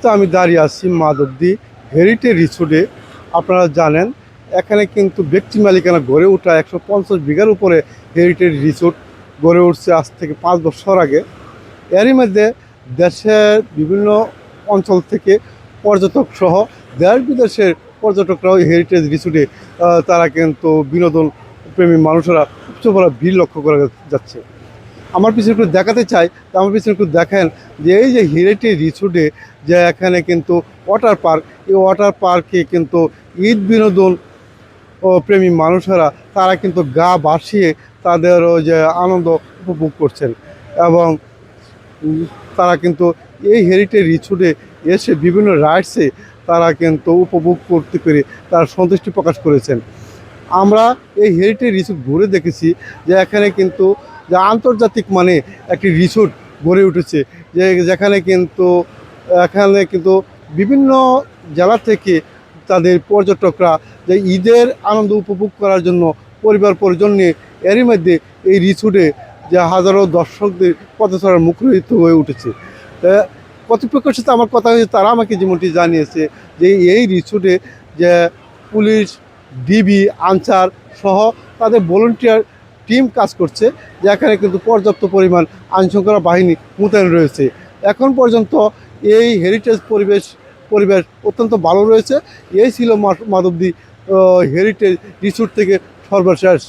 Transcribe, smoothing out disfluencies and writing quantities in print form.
মুহূর্তে আমি দাঁড়িয়ে আছি মাধবদী হেরিটেজ রিসোর্টে। আপনারা জানেন এখানে কিন্তু ব্যক্তি মালিকানা গড়ে ওঠা 150 বিঘার উপরে হেরিটেজ রিসোর্ট গড়ে উঠছে আজ থেকে 5 বছর আগে। এরই মধ্যে দেশের বিভিন্ন অঞ্চল থেকে পর্যটক সহ দেশ বিদেশের পর্যটকরাও হেরিটেজ রিসোর্টে তারা কিন্তু বিনোদন প্রেমী মানুষেরা উপচে পড়া ভিড় লক্ষ্য করা যাচ্ছে। আমার পিছনে একটু দেখাতে চাই, তো আমার পিছনে একটু দেখেন যে এই যে হেরিটেজ রিসোর্টে যে এখানে কিন্তু ওয়াটার পার্ক, এই ওয়াটার পার্কে কিন্তু ঈদ বিনোদন ও প্রেমী মানুষেরা তারা কিন্তু গা ভাসিয়ে তাদেরও যে আনন্দ উপভোগ করছেন এবং তারা কিন্তু এই হেরিটেজ রিসোর্টে এসে বিভিন্ন রাইডসে তারা কিন্তু উপভোগ করতে পেরে তারা সন্তুষ্টি প্রকাশ করেছেন। আমরা এই হেরিটেজ রিসোর্ট ঘুরে দেখেছি যে এখানে কিন্তু যে আন্তর্জাতিক মানে একটি রিসোর্ট গড়ে উঠেছে, যেখানে কিন্তু বিভিন্ন জেলা থেকে তাদের পর্যটকরা যে ঈদের আনন্দ উপভোগ করার জন্য পরিবার পরিজন নিয়ে এরই মধ্যে এই রিসোর্টে যে হাজারো দর্শকদের পথচলার মুখরিত হয়ে উঠেছে। কর্তৃপক্ষের সাথে আমার কথা হয়েছে, তারা আমাকে যেমনটি জানিয়েছে যে এই রিসোর্টে যে পুলিশ, ডিবি, আনসার সহ তাদের ভলেন্টিয়ার টিম কাজ করছে, যেখানে কিন্তু পর্যাপ্ত পরিমাণ আইনশৃঙ্খলা বাহিনী মোতায়েন রয়েছে। এখন পর্যন্ত এই হেরিটেজ পরিবেশ অত্যন্ত ভালো রয়েছে। এই ছিল মাধবদী হেরিটেজ রিসোর্ট থেকে সর্বশেষ